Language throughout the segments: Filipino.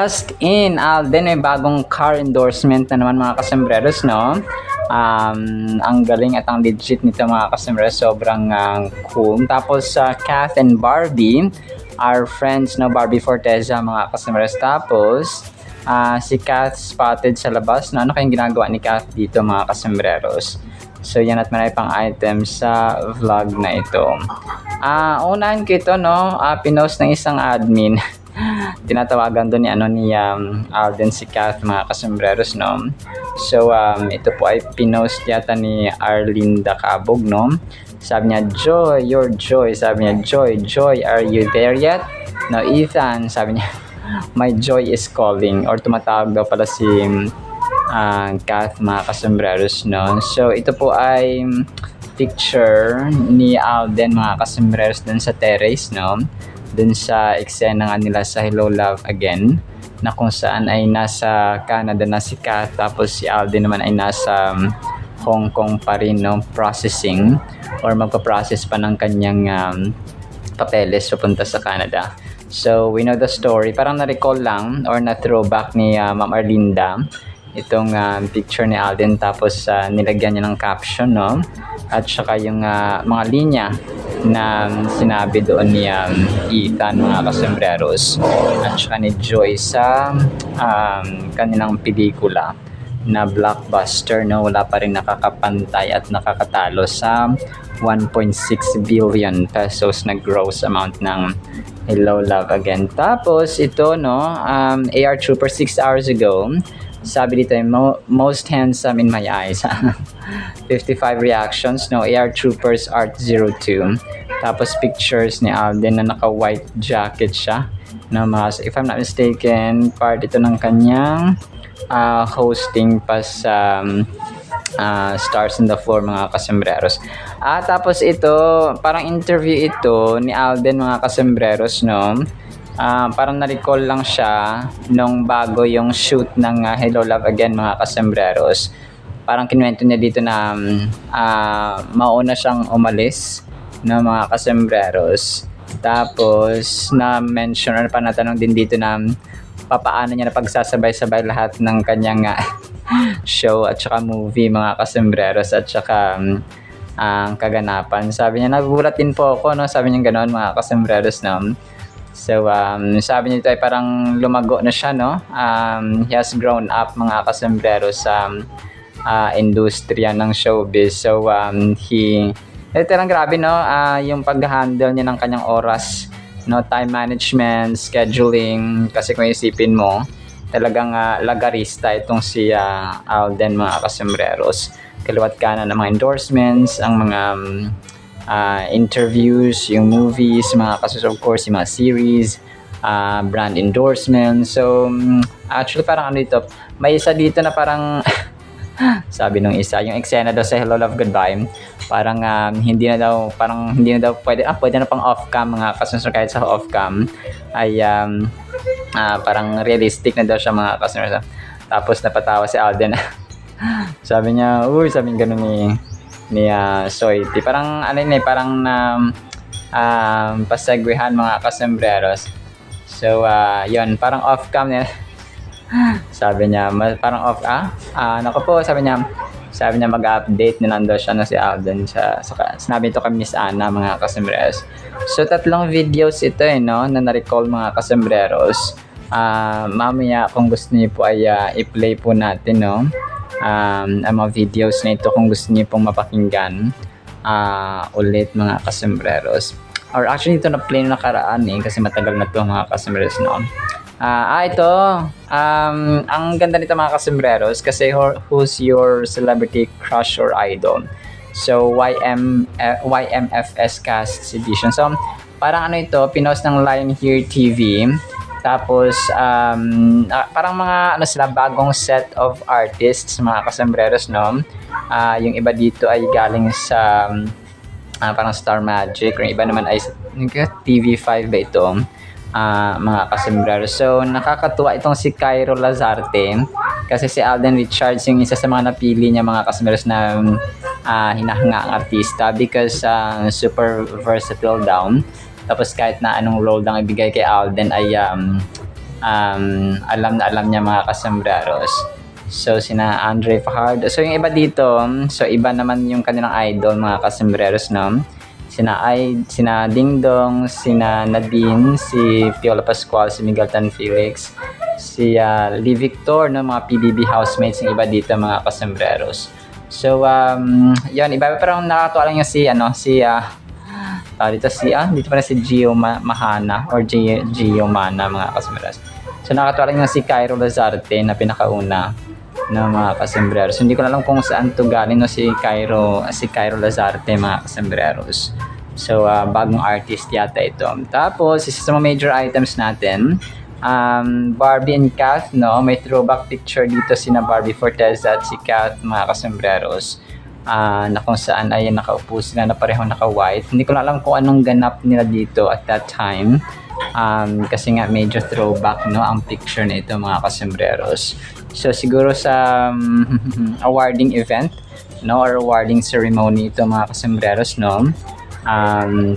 Ask in Alden, may bagong car endorsement na naman mga kasembreros, no? Ang galing at ang legit nito mga kasembreros, sobrang cool. Tapos sa Kath and Barbie, our friends, no, Barbie Forteza mga kasembreros. Tapos si Kath spotted sa labas, no? Ano kayong ginagawa ni Kath dito mga kasembreros? So yan at marami pang items sa vlog na ito. Unahan ko ito, no? Pinost ng isang admin. Tinatawagan doon ni Alden si Kath mga kasembreros, no? So ito po ay pinost yata ni Arlinda Cabog, no? Sabi niya, Joy, your Joy. Sabi niya, Joy, are you there yet? No, Ethan, sabi niya, my Joy is calling. Or tumatawag daw pala si Kath mga kasembreros, no? So ito po ay picture ni Alden mga kasembreros dun sa terrace, no? Dun sa eksena nga nila sa Hello Love Again, na kung saan ay nasa Canada na si Kath, tapos si Alden naman ay nasa Hong Kong pa rin, no, processing or magpa-process pa ng kanyang papeles papunta sa Canada. So we know the story, parang na-recall lang or na-throwback ni Ma'am Arlinda itong picture ni Alden, tapos nilagyan niya ng caption, no, at saka yung mga linya na sinabi doon ni Ethan mga kasembreros at saka ni Joy sa kanilang pelikula na blockbuster, no, wala pa rin nakakapantay at nakakatalo sa 1.6 billion pesos na gross amount ng Hello Love Again. Tapos ito, no, AR Trooper 6 hours ago, sabi dito, most handsome in my eyes. 55 reactions, no, AR Troopers Art 02. Tapos pictures ni Alden na naka-white jacket siya. No, if I'm not mistaken, part ito ng kanyang hosting pa sa Stars in the Floor mga kasembreros. Tapos ito, parang interview ito ni Alden mga kasembreros, no? Parang na-recall lang siya nung bago yung shoot ng Hello Love Again mga kasembreros. Parang kinuwento niya dito na mauna siyang umalis na mga kasembreros. Tapos na-mention or natanong din dito na papaano niya na pagsasabay-sabay lahat ng kanyang show at saka movie mga kasembreros at saka ang kaganapan. Sabi niya, nagugulat din po ako, no? Sabi niya ganoon mga kasembreros, no? So sabi niya ito ay parang lumago na siya, no? He has grown up mga kasembreros sa industriya ng showbiz. So ito lang grabe, no? Yung pag-handle niya ng kanyang oras, no, time management, scheduling, kasi kung isipin mo talagang lagarista itong si Alden mga kasembreros. Kaliwat kanan ng mga endorsements, ang mga interviews, yung movies, mga kasus, of course, yung mga series, brand endorsements. So actually parang ano ito, may isa dito na parang sabi nung isa, yung eksena daw sa Hello Love Goodbye, parang hindi na daw pwede na pang off-cam mga kasus, kahit sa off-cam ay parang realistic na daw siya mga kasus. Tapos napatawa si Alden. Sabi niya, sabi niya ganun ni Soiti. Parang parang pasegwehan mga kasembreros. So yun, parang off-cam niya. Sabi niya, parang nako po, sabi niya mag-update na nando siya na si Alden sinabi ito kay Miss Anna mga kasembreros. So 3 videos ito no, na na-recall mga kasembreros. Mamaya kung gusto niyo po ay i-play po natin, no, ang mga videos na ito kung gusto niyo pong mapakinggan ulit mga kasembreros. Or actually ito na play na nakaraan kasi matagal na ito mga kasembreros, no. Ito ang ganda nito mga kasembreros kasi who's your celebrity crush or idol? So YMFS Cast Edition. So parang ano ito, pinost ng Lion Here TV. Tapos parang mga sila, bagong set of artists mga kasembreros, no. Yung iba dito ay galing sa parang Star Magic, yung iba naman ay TV5 ba ito, mga kasembreros. So nakakatuwa itong si Cairo Lazarte kasi si Alden Richards yung isa sa mga napili niya mga kasembreros na hinahanga ang artista because super versatile daw. Tapos kahit na anong role lang ibigay kay Alden ay alam na alam niya mga kasembreros. So, sina Andre Fajardo. So, yung iba dito, so iba naman yung kanilang idol mga kasembreros, no? Sina Dingdong, sina Nadine, si Piola Pascual, si Miguel Tan Felix, si Lee Victor, no? Mga PBB housemates yung iba dito mga kasembreros. So, yun, iba parang nakakatuwa lang yung dito pala si Gio Mahana or Gio Mana mga kasembreros. So nakakatuwa lang yung si Cairo Lazarte na pinakauna ng mga kasembreros. So, hindi ko na alam kung saan to galing no si Cairo Lazarte mga kasembreros. So bagong artist yata ito. Tapos isa sa mga major items natin, Barbie and Kath, no? May throwback picture dito sina Barbie Forteza at si Kath mga kasembreros. Na kung saan ay nakaupo sila na parehong naka-white. Hindi ko na alam kung anong ganap nila dito at that time. Kasi nga medyo throwback no ang picture na ito mga kasembreros. So siguro sa awarding event no or awarding ceremony ito mga kasembreros no.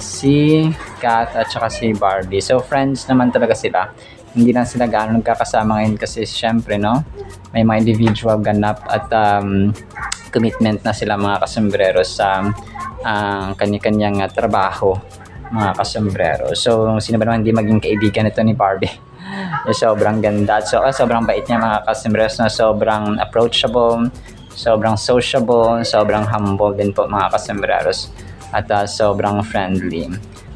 Si Kath at saka si Barbie. So friends naman talaga sila. Hindi lang sila gaano nagkakasama ngayon kasi syempre no may mga individual ganap at commitment na sila mga kasembreros sa kanya-kanyang trabaho mga kasombrero. So, sino ba naman hindi maging kaibigan ito ni Barbie? Sobrang ganda. So, sobrang bait niya mga kasombrero na sobrang approachable, sobrang sociable, sobrang humble din po mga kasembreros at sobrang friendly.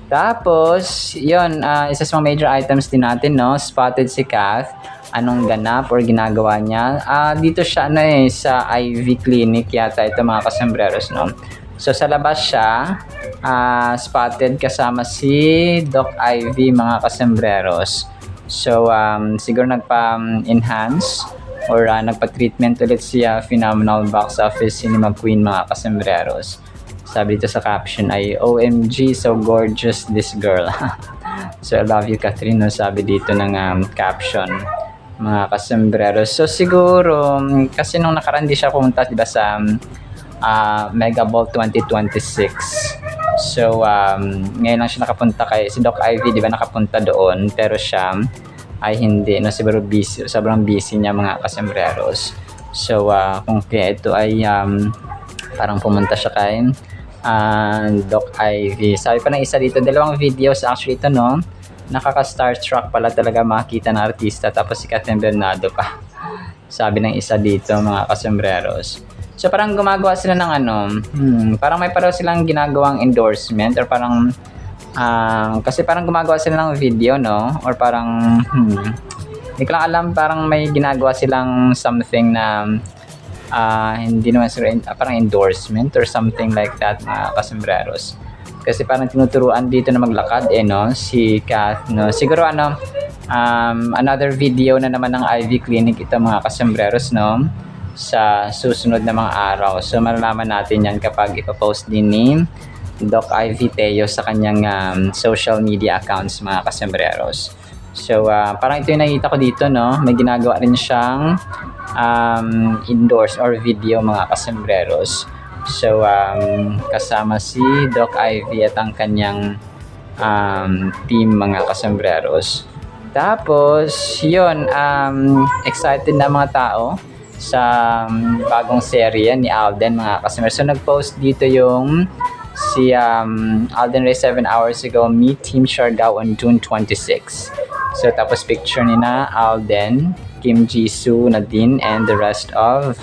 Tapos, yun, isa sa mga major items din natin, no? Spotted si Kath. Anong ganap or ginagawa niya? Dito siya, sa IV clinic yata ito mga kasembreros, no? So sa labas siya, spotted kasama si Doc Ivy mga kasembreros. So siguro nagpa-enhance or nagpa-treatment ulit siya Phenomenal Box Office Cinema Queen mga kasembreros. Sabi dito sa caption ay OMG, so gorgeous this girl. So I love you Catherine, no? Sabi dito ng caption mga kasembreros. So siguro kasi nung nakaraan di siya pumunta diba sa Mega Ball 2026. So ngayon lang siya nakapunta kay si Doc Ivy, di ba nakapunta doon pero siya ay hindi no siguro busy, sobrang busy niya mga kasembreros. So kung kaya ito ay parang pumunta siya kay Doc Ivy. Sabi pa ng isa dito, dalawang videos actually ito no. Nakaka-starstruck pala talaga makita na artista tapos si Catherine Bernardo pa. Sabi ng isa dito mga kasembreros. So parang gumagawa sila ng parang may pareho silang ginagawang endorsement or parang kasi parang gumagawa sila ng video no or parang hindi ko lang alam, parang may ginagawa silang something na hindi naman sila parang endorsement or something like that mga kasembreros. Kasi parang tinuturuan dito na maglakad no si Kath no. Siguro another video na naman ng IV Clinic ito mga kasembreros no sa susunod na mga araw. So malalaman natin yan kapag ipapost din ni Doc Ivy Teo sa kanyang social media accounts mga kasembreros. So parang ito yung nakita ko dito no, may ginagawa rin siyang endorse or video mga kasembreros. So kasama si Doc Ivy at ang kanyang team mga kasembreros. Tapos yun, excited na mga tao sa bagong serye ni Alden mga kasembreros. So nag-post dito yung si Alden Ray 7 hours ago, meet Team Siargao on June 26. So tapos picture ni na Alden, Kim Jisoo, Nadine, and the rest of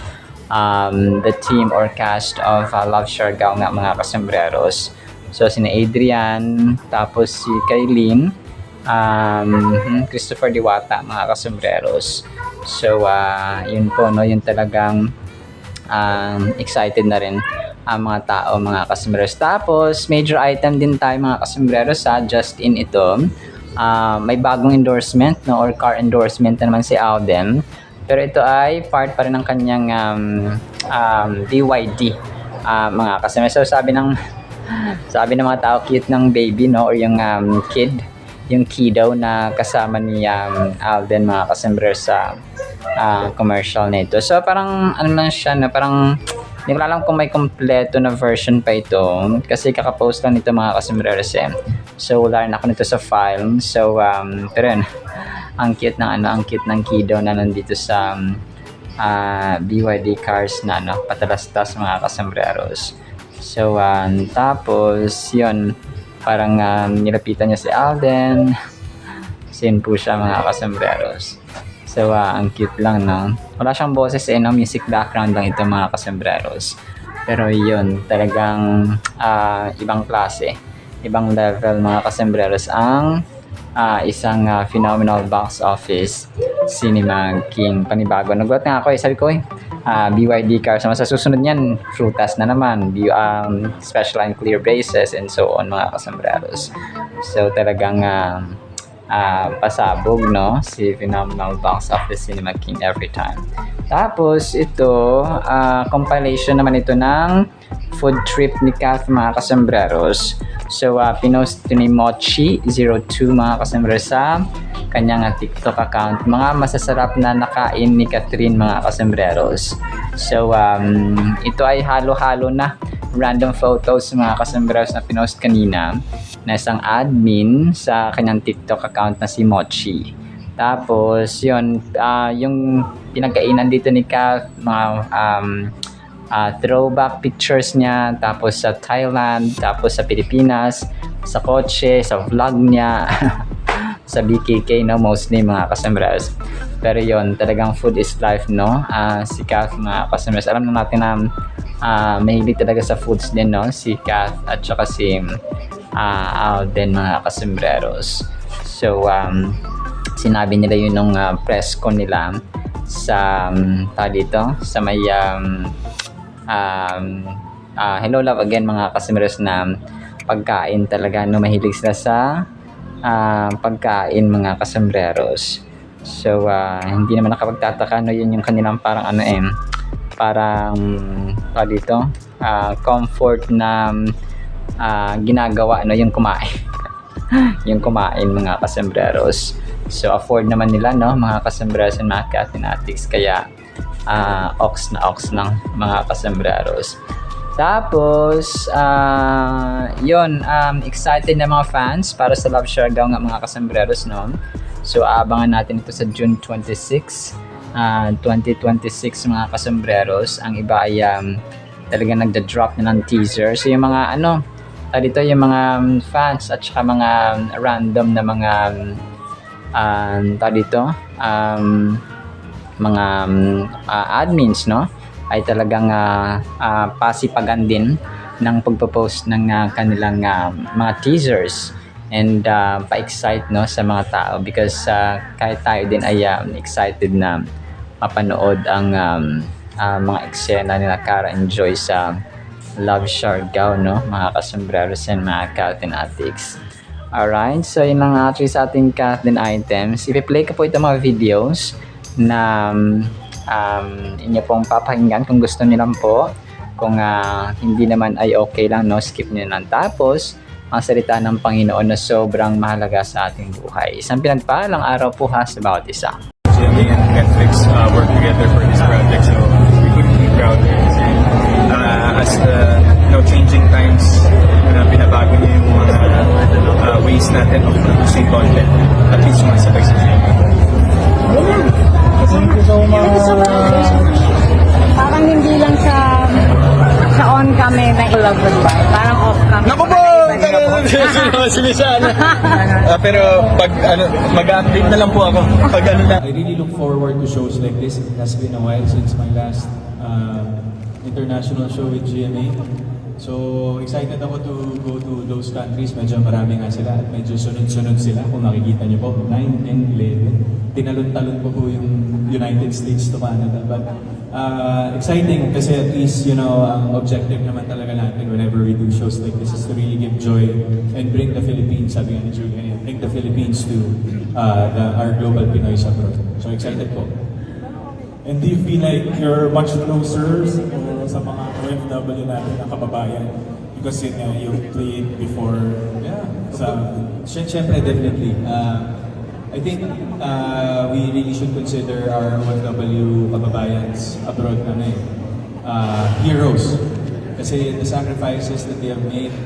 the team or cast of Love Siargao nga mga kasembreros. So sina Adrian, tapos si Kailin, Christopher Diwata mga kasembreros. So yun po no, yun talagang excited na rin ang mga tao mga kasembreros. Tapos major item din tayo mga kasembreros just in ito. May bagong endorsement no or car endorsement na naman si Alden. Pero ito ay part pa rin ng kanyang BYD mga kasembreros. So sabi ng mga tao, cute ng baby no or yung kid, yung kiddo na kasama ni Alden mga kasembreros sa commercial na ito. So parang ano lang siya na parang hindi ko alam kung may kompleto na version pa ito kasi kakapost lang nito mga kasembreros So wala rin ako nito sa file. So pero yun, ang cute ng ang cute ng kiddo na nandito sa BYD cars na patalastas mga kasambreros. So tapos yun, parang nilapitan niya si Alden. Sin po siya mga kasambreros. So ang cute lang, no? Wala siyang boses music background lang ito mga kasambreros. Pero yun, talagang ibang klase, ibang level mga kasambreros ang isang phenomenal box office cinema king panibago. Nagulat nga ako sabi ko BYD cars naman, sa susunod niyan frutas na naman, special line clear braces and so on mga kasambreros. So talagang pasabog, no, si phenomenal box office cinema king every time. Tapos ito compilation naman ito ng food trip ni Kath mga kasambreros. So pinost ni Mochi02 mga kasambreros sa kanyang TikTok account, mga masasarap na nakain ni Catherine mga kasambreros. So ito ay halo-halo na random photos mga kasambreros na pinost kanina na isang admin sa kanyang TikTok account na si Mochi. Tapos yun, yung pinagkainan dito ni Kath, mga throwback pictures niya, tapos sa Thailand, tapos sa Pilipinas, sa kotse, sa vlog niya sa BKK, no, mostly mga kasambreros. Pero yun, talagang food is life, no, si Kath mga kasambreros. Alam na natin na mahilig talaga sa foods din, no, si Kath at saka si Alden mga kasambreros. So sinabi nila yun nung press con nila sa dito sa may Hello Love Again mga kasambreros, na pagkain talaga, no, mahilig sila sa pagkain mga kasambreros. So hindi naman nakapagtataka, no, yun yung kanilang parang parang dito comfort na ginagawa, no, yung kumain yung kumain mga kasambreros. So afford naman nila, no, mga kasambreros and mga Kathinatics, kaya ox lang mga kasambreros. Tapos yun, excited na mga fans para sa Love Siargao nga mga kasambreros, no. So abangan natin ito sa June 26, 2026 mga kasambreros. Ang iba ay talaga nagda-drop na ng teaser. So yung mga dito yung mga fans at saka mga random na mga mga admins, no, ay talagang pasipagan din ng pagpo-post ng kanilang mga teasers and pa-excite, no, sa mga tao, because kahit tayo din ay excited na mapanood ang mga eksena nila Cara and Joy sa Love Siargao, no, mga kasambreros and mga Kathinatics. Alright, so yun lang actually sa ating Kathin items. I-play ko po itong mga videos na inyo pong papakinggan kung gusto niyo lang po. Kung hindi naman ay okay lang, no, skip niyo lang. Tapos ang salita ng Panginoon na sobrang mahalaga sa ating buhay. Isang pinagpalang araw po sa bawat isa. Jimmy and Netflix work together for this project, so we couldn't be prouder. As the changing times, binabago niyo yung mga ways natin of producing content, at least sumasabay sa Jimmy. Thank you so much. Parang hindi lang sa on kami na love goodbye. Parang off kami. Naku po! Pero pag mag-update na lang po ako. Pag na. I really look forward to shows like this. It has been a while since my last international show with GMA. So excited ako to go to those countries. Medyo marami nga sila at medyo sunod-sunod sila. Kung makikita niyo po, 9 and 11. Tinalon-talon po yung United States to Canada. But exciting kasi at least, ang objective naman talaga natin whenever we do shows like this is to really give joy and bring the Philippines, sabi nga ni Julian, bring the Philippines to our global Pinoys abroad. So excited po. And do you feel like you're much closer sa mga OFW natin na kababayan? Because you played before. Yeah. Siyempre, definitely. I think we really should consider our OFW kababayans abroad heroes. Kasi the sacrifices that they have made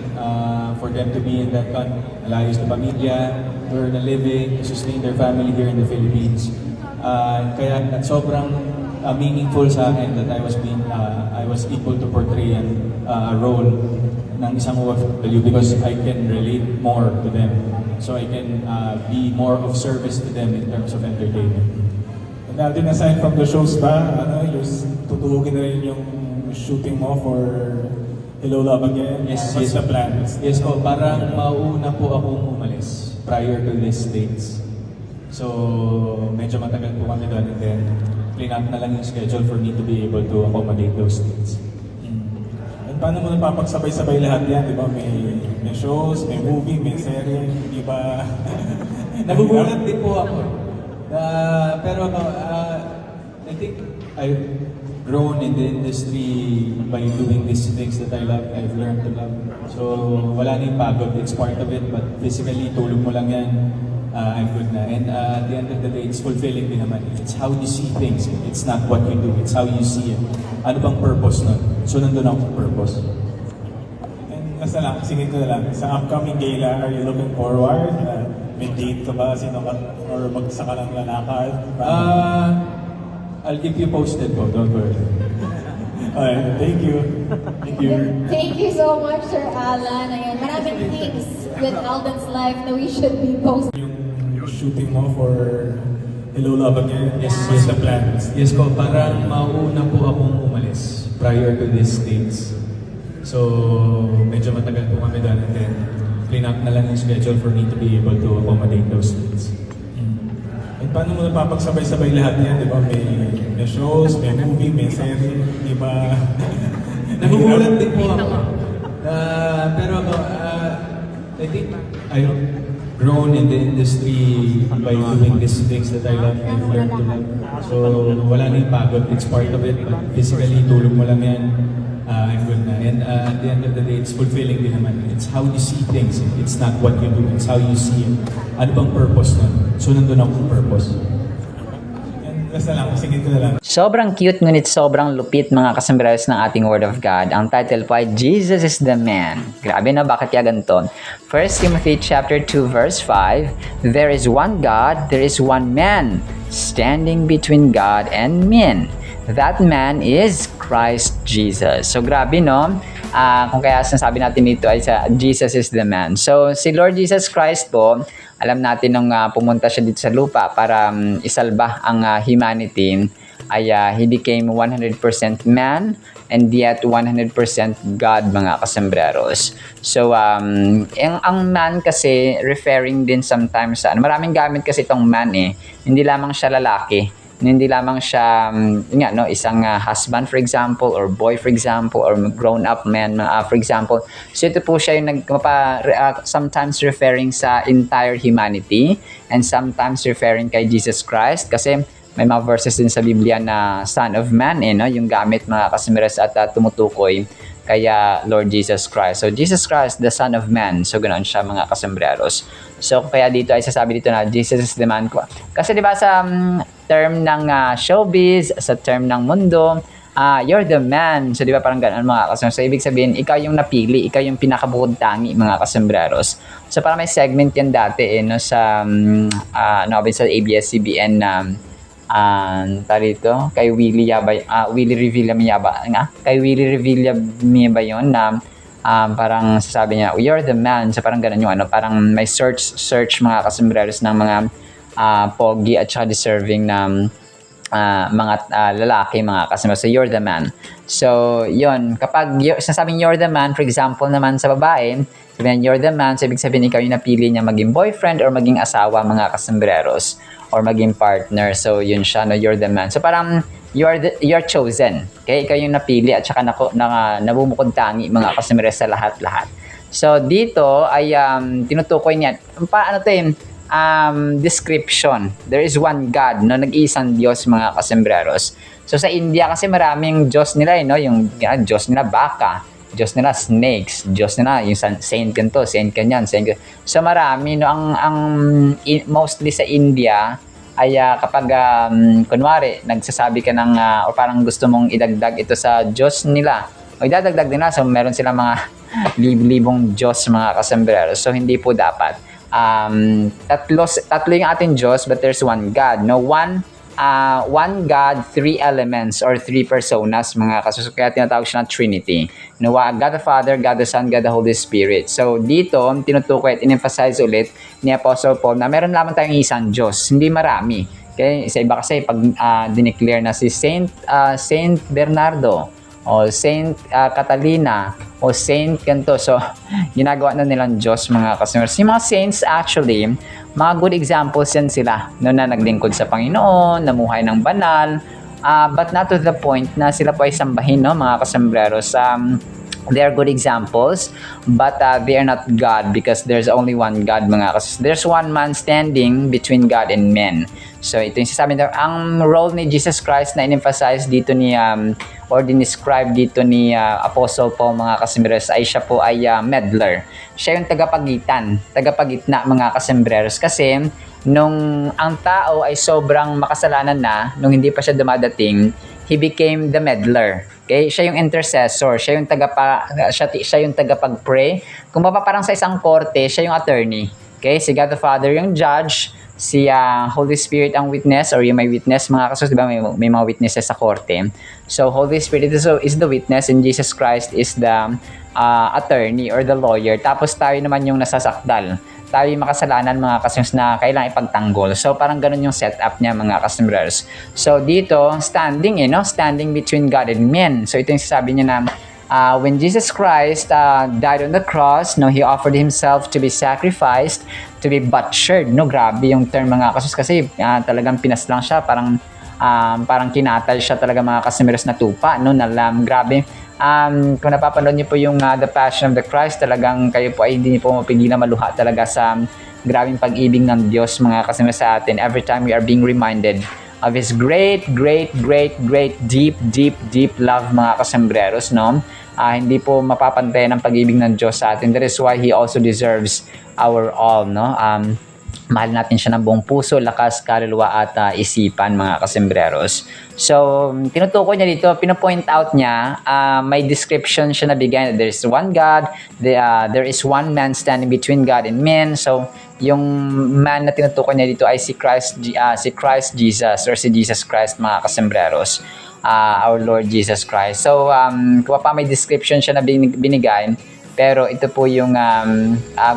for them to be in that country, malayo sa pamilya, to earn a living, to sustain their family here in the Philippines. Kaya sobrang meaningful sa akin that I was able to portray a role ng isang OFW because I can relate more to them. So I can be more of service to them in terms of entertainment. And Alden, aside from the shows ba, tutuhugin na rin yung shooting mo for Hello Love Again? What's the plan? Yes po, parang mauna po akong umalis prior to these dates. So, medyo matagal po kami doon and then clean up na lang yung schedule for me to be able to accommodate those dates. And paano mo napapagsabay-sabay lahat yan? Di ba? May shows, may movie, may serie, di ba? Nagugulat din po ako. Pero I think I've grown in the industry by doing these things that I love. I've learned to love. So, wala na yung pagod. It's part of it. But physically, tulog mo lang yan. I'm good na. And at the end of the day, it's fulfilling din naman. It's how you see things. It's not what you do. It's how you see it. Ano bang purpose nun? So, nandun ako purpose. And basta lang, singin ko na lang, sa upcoming gala, are you looking forward? May date ka ba? Sino ka? Or magsaka lang lalakad? I'll keep you posted po. Don't worry. Alright, thank you. Thank you. Thank you so much, Sir Alan. Ayan, maraming things with Alden's life na we should be posting. Yung shooting mo for Hello Love Again? What's the plan? Yes po, parang mauna po akong umalis prior to these dates. So, medyo matagal po kami doon and then clean up na lang yung schedule for me to be able to accommodate those dates. And paano mo napapagsabay-sabay lahat yan? Di ba? May shows, may movie, may serie, di ba? Nagugulat din po ako. Pero I think I've grown in the industry by doing these things that I love. I've learned to love. So, wala na yung pagod. It's part of it. But physically, tulog mo lang yan. I'm good na. And at the end of the day, it's fulfilling din naman. It's how you see things. It's not what you do. It's how you see it. Ano bang purpose nun? So, nandun akong purpose. And basta lang, singin ko na lang. Sobrang cute ngunit sobrang lupit mga kasambreros ng ating Word of God. Ang title po ay Jesus is the Man. Grabe na, bakit kaya ganito? 1 Timothy chapter 2 verse 5, there is one God, there is one man, standing between God and men. That man is Christ Jesus. So grabe no? Kung kaya sinasabi natin dito ay Jesus is the man. So si Lord Jesus Christ po, alam natin nung pumunta siya dito sa lupa para isalba ang humanity, ay he became 100% man and yet 100% God mga kasembreros. So ang man kasi referring din sometimes sa maraming gamit kasi itong man hindi lamang siya lalaki, hindi lamang siya isang husband for example or boy for example or grown up man for example. So ito po siya yung sometimes referring sa entire humanity and sometimes referring kay Jesus Christ kasi may mga verses din sa Biblia na Son of Man yung gamit mga kasimiras at tumutukoy kaya Lord Jesus Christ. So Jesus Christ, the Son of Man. So ganoon siya mga kasembreros. So kaya dito ay sasabi dito na Jesus is the man ko. Kasi di ba sa term ng showbiz, sa term ng mundo, you're the man. So di ba parang ganoon mga kasembreros. So ibig sabihin, ikaw yung napili, ikaw yung pinakabukod tangi mga kasembreros. So para may segment yan dati sa sa ABS-CBN na tarito kay Willie Revilla kay Willie Revilla ba yun na parang sasabi niya you're the man, so parang ganun yung parang may search mga kasembreros ng mga pogi at saka deserving na mga lalaki mga kasembreros. So you're the man. So yun, kapag sinasabing you're the man, for example naman sa babae, sabihin you're the man, so ibig sabihin ikaw yung napili niya maging boyfriend or maging asawa mga kasembreros or maging partner. So yun siya, you're the man. So parang you're chosen. Okay? Ikaw yung napili at saka nabumukod tangi mga kasembreros sa lahat-lahat. So dito ay tinutukoy niya description. There is one God, nag-iisang Diyos mga kasembreros. So sa India kasi maraming Diyos nila yung Diyos nila baka, Diyos nila snakes, Diyos nila yung saint ganito, saint kanyan, saint. So marami mostly sa India ay kapag kunwari nagsasabi ka ng o parang gusto mong idagdag ito sa Diyos nila, o idadagdag nila, so meron silang mga libong Diyos mga kasembreros. So hindi po dapat. tatlo yung ating Diyos, but there's one God. No, one God, three elements or three personas, mga kasus. Kaya tinatawag siya na Trinity. No, God the Father, God the Son, God the Holy Spirit. So dito, tinutukoy at in-emphasize ulit ni Apostle Paul na meron lamang tayong isang Diyos, hindi marami. Okay? Sa iba kasi, pag dineclare na si Saint Bernardo, o Saint Catalina, o Saint ganito. So, ginagawa na nilang Diyos, mga customers. Yung mga saints actually, mga good examples yan sila, no, na naglingkod sa Panginoon, namuhay ng banal, but not to the point na sila po ay sambahin, no, mga kasambreros. They are good examples, but they are not God because there's only one God, mga kasambreros. There's one man standing between God and men. So, ito yung sasabi nito. Ang role ni Jesus Christ na in-emphasize dito ni, or dinescribe dito ni Apostle Paul, mga kasambreros, ay siya po ay meddler. Siya yung tagapagitna, mga kasambreros. Kasi, nung ang tao ay sobrang makasalanan na, nung hindi pa siya dumadating, he became the meddler. Okay? Siya yung intercessor, siya yung tagapag-pray. Kung parang sa isang korte, siya yung attorney. Okay? Si God the Father yung judge, si Holy Spirit ang witness, or yung may witness, mga kasus, di ba may mga witnesses sa korte. So Holy Spirit is the witness and Jesus Christ is the attorney or the lawyer. Tapos tayo naman yung nasasakdal. Tayo yung makasalanan, mga kasus, na kailangan ipagtanggol. So parang ganun yung setup niya, mga customers. So dito, standing between God and men. So ito yung sasabi niya na when Jesus Christ died on the cross, no, He offered Himself to be sacrificed, to be butchered. No, grabe yung term, mga kasus, kasi talagang pinaslang siya, parang kinatal siya talaga, mga customers, na tupa, no, grabe. Kung napapanood niyo po yung The Passion of the Christ, talagang kayo po ay hindi niyo po mapigilan maluha talaga sa grabing pag-ibig ng Diyos, mga customers, sa atin every time we are being reminded of His great, deep love, mga kasambreros, no? Hindi po mapapantay ng pag-ibig ng Diyos sa atin. That is why He also deserves our all, no? Mahal natin siya ng buong puso, lakas, kaluluwa at isipan, mga kasambreros. So, tinutukoy niya dito, pinopoint out niya, may description siya na bigay na there's one God, there is one man standing between God and men. So, yung man na tinutukoy niya dito ay si Christ Jesus, or si Jesus Christ, mga kasambreros, our Lord Jesus Christ. So, kung pa may description siya na binigay, pero ito po yung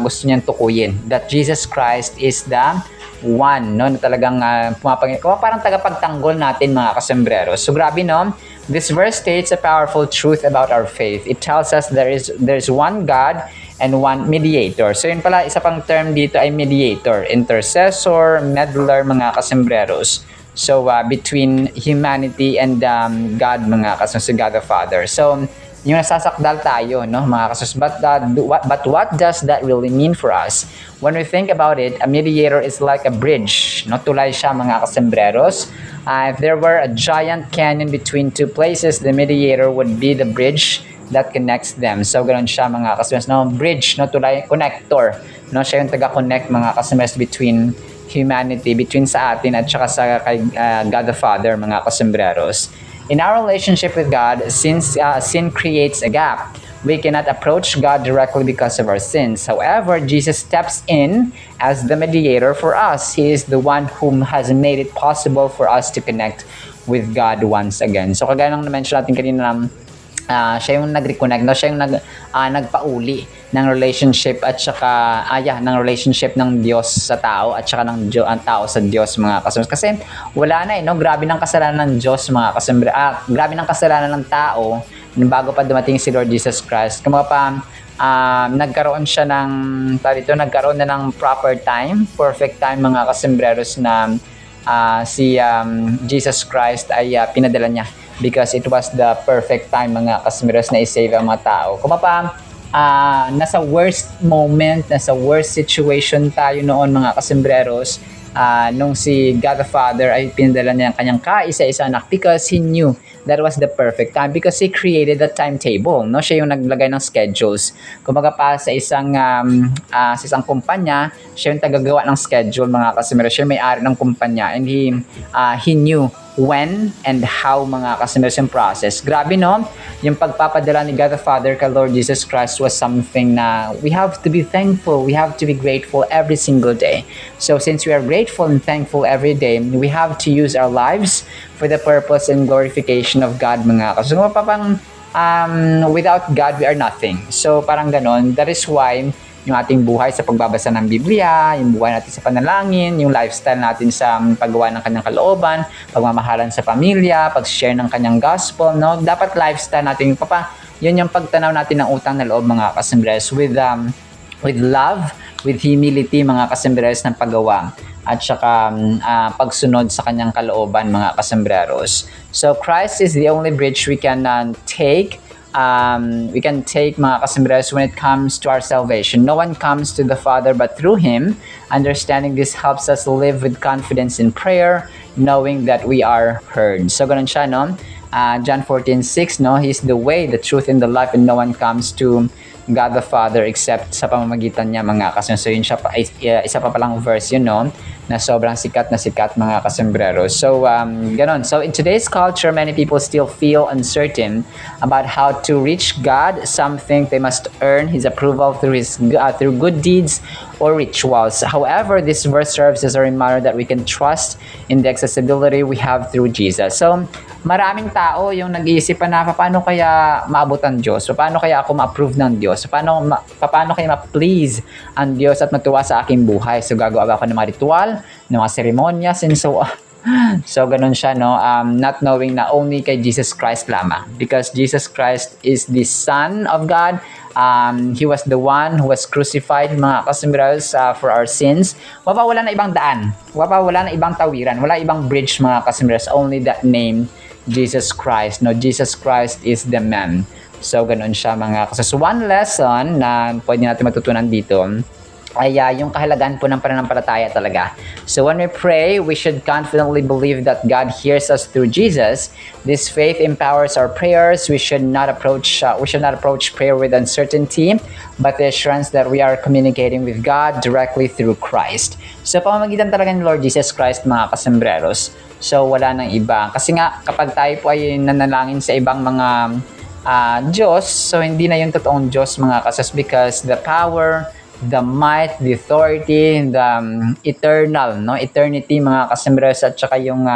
gusto niyang tukuyin, that Jesus Christ is the one, no, na talagang parang tagapagtanggol natin, mga kasambreros. So grabe, no? This verse states a powerful truth about our faith. It tells us there's one God and one mediator. So yun pala, isa pang term dito ay mediator, intercessor, meddler, mga kasambreros. So between humanity and God, mga kasambreros, God the Father. So yung nasasakdal tayo, no, mga kasus. But what does that really mean for us? When we think about it, a mediator is like a bridge, no? Tulay siya, mga kasambreros. If there were a giant canyon between two places, the mediator would be the bridge that connects them. So ganoon siya, mga kasambreros, no? Bridge, no, tulay, connector, no? Siya yung taga-connect, mga kasambreros, between humanity, between sa atin at saka sa kay God the Father, mga kasambreros. In our relationship with God, since sin creates a gap, we cannot approach God directly because of our sins. However, Jesus steps in as the mediator for us. He is the one who has made it possible for us to connect with God once again. So kagaya ng na-mention natin kanina, siya yung nag-reconnect, no? Siya yung nagpauli ng relationship at saka ng relationship ng Diyos sa tao at saka ng tao sa Diyos, mga kasambreros. Kasi wala na, no? Grabe ng kasalanan ng Diyos, mga kasambreros. Grabe ng kasalanan ng tao bago pa dumating si Lord Jesus Christ. Kung nagkaroon siya nagkaroon na ng proper time, perfect time, mga kasambreros, na si Jesus Christ ay pinadala niya because it was the perfect time, mga kasambreros, na i-save ang mga tao. Kung nasa worst moment, nasa worst situation tayo noon, mga kasambreros, nung si God the Father ay pinadala niya ang kanyang kaisa-isa anak because He knew that was the perfect time, because He created the timetable, no? Siya yung naglagay ng schedules. Kumbaga pa sa isang kumpanya, siya yung tagagawa ng schedule, mga kasambreros. Siya yung may-ari ng kumpanya, and he knew when and how mga customers yung process. Grabe no, yung pagpapadala ni God the Father kay Lord Jesus Christ was something na we have to be thankful, we have to be grateful every single day. So since we are grateful and thankful every day, we have to use our lives for the purpose and glorification of God mga customers. So parang without God we are nothing. So parang ganon, that is why yung ating buhay sa pagbabasa ng Biblia, yung buhay natin sa panalangin, yung lifestyle natin sa paggawa ng kanyang kalooban, pagmamahalan sa pamilya, pag-share ng kanyang gospel, no? Dapat lifestyle natin, yun yung pagtanaw natin ng utang na loob mga kasembres with love, with humility mga kasembres ng paggawa at saka pagsunod sa kanyang kalooban mga kasembreros. So Christ is the only bridge we can take mga kasembres when it comes to our salvation. No one comes to the Father but through Him. Understanding this helps us live with confidence in prayer, knowing that we are heard. So ganun siya, no? John 14:6, no? He's the way, the truth, and the life, and no one comes to God the Father except sa pamamagitan niya mga kasembreros. So yun siya, isa pa palang verse yun, no? Na sobrang sikat mga kasembreros. So ganon. So in today's culture, many people still feel uncertain about how to reach God. Some think they must earn His approval through good deeds or rituals. However, this verse serves as a reminder that we can trust in the accessibility we have through Jesus. So maraming tao yung nag-iisip na paano kaya maabot ang Diyos? So, paano kaya ako ma-approve ng Diyos? So, paano kaya ma-please ang Diyos at matuwa sa aking buhay? So, gagawa ako ng mga ritual, ng mga seremonyas, and so on. So, ganun siya, no? Not knowing na only kay Jesus Christ lamang. Because Jesus Christ is the Son of God. He was the one who was crucified, mga kasembreros, for our sins. Wala na ibang daan. Wala na ibang tawiran. Wala ibang bridge, mga kasembreros. Only that name, Jesus Christ. No, Jesus Christ is the man. So, ganun siya mga kasembreros. One lesson na pwede natin matutunan dito ay yung kahalagahan po ng pananampalataya talaga. So when we pray, we should confidently believe that God hears us through Jesus. This faith empowers our prayers. We should not approach prayer with uncertainty, but the assurance that we are communicating with God directly through Christ. So pamamagitan talaga ni Lord Jesus Christ mga kasembreros. So wala nang iba. Kasi nga kapag tayo po ay nanalangin sa ibang mga Diyos, so hindi na yung totoong Diyos mga kasas, because the power, the might, the authority, the eternity mga kasembreros, at saka yung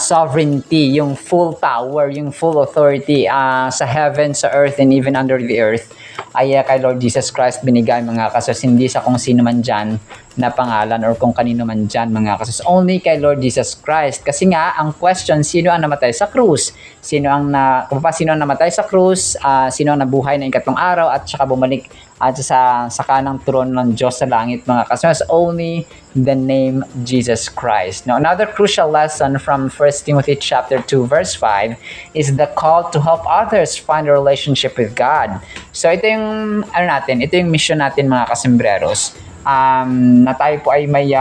sovereignty, yung full power, yung full authority sa heaven, sa earth, and even under the earth ay kay Lord Jesus Christ binigay mga kasos, hindi sa kung sino man dyan na pangalan or kung kanino man dyan mga kasos, only kay Lord Jesus Christ. Kasi nga ang question, sino ang namatay sa krus? Sino ang namatay sa krus? Sino ang nabuhay na ikatlong araw at saka bumalik at sa kanang trono ng Diyos sa langit mga kasos? Only the name Jesus Christ. Now, another crucial lesson from 1 Timothy chapter 2 verse 5 is the call to help others find a relationship with God. So ito yung ito yung mission natin mga kasembreros. Na tayo po ay may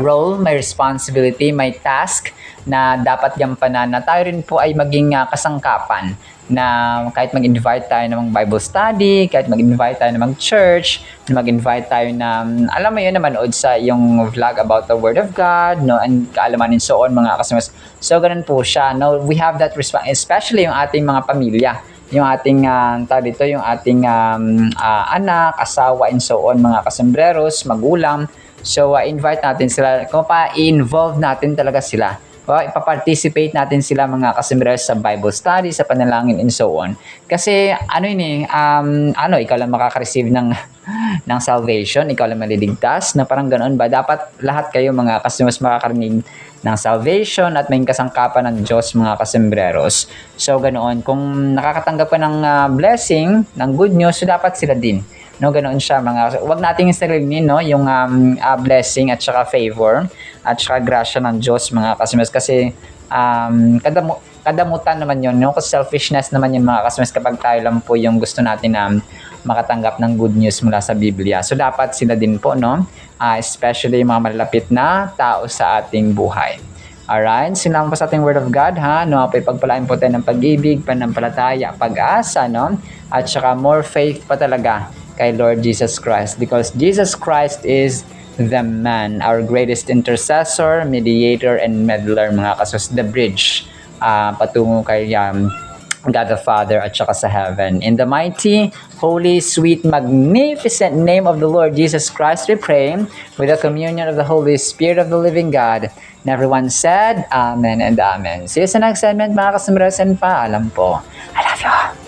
role, may responsibility, may task na dapat gampanan, na tayo rin po ay maging kasangkapan, na kahit mag-invite tayo ng Bible study, kahit mag-invite tayo ng church, mag-invite tayo na, alam mo yun, na manood sa yung vlog about the Word of God, no, and kaalaman and so on mga kasama. So ganun po siya, no, we have that responsibility, especially yung ating mga pamilya, yung ating yung ating anak, asawa and so on mga kasembreros, magulang. So invite natin sila, kung i-involve natin talaga sila. Ipaparticipate natin sila mga kasembreros sa Bible study, sa panalangin and so on. Kasi ikaw lang makaka-receive ng salvation, ikaw lang maliligtas, na parang ganoon ba? Dapat lahat kayo mga kasembreros makakarinig ng salvation at may kasangkapan ng Diyos mga kasembreros. So ganoon, kung nakakatanggap ka ng blessing, ng good news, so dapat sila din. No, ganoon siya mga, wag nating isarili, no, yung blessing at saka favor at saka grasya ng Diyos mga kasembreros, kasi kadamutan naman yun, no, kasi selfishness naman yun mga kasembreros kapag tayo lang po yung gusto natin na makatanggap ng good news mula sa Biblia. So dapat sila din po, no, especially yung mga malalapit na tao sa ating buhay. Alright, sinama pa sa ating Word of God, ha, no, pagpalain po tayo ng pag-ibig, pananampalataya, pag-asa, no, at saka more faith pa talaga kay Lord Jesus Christ, because Jesus Christ is the man, our greatest intercessor, mediator, and meddler, mga kasos, the bridge patungo kay God the Father at saka sa heaven. In the mighty, holy, sweet, magnificent name of the Lord Jesus Christ, we pray, with the communion of the Holy Spirit of the living God. And everyone said, Amen and Amen. See you sa next segment, mga kasumres, and paalam po. I love you all.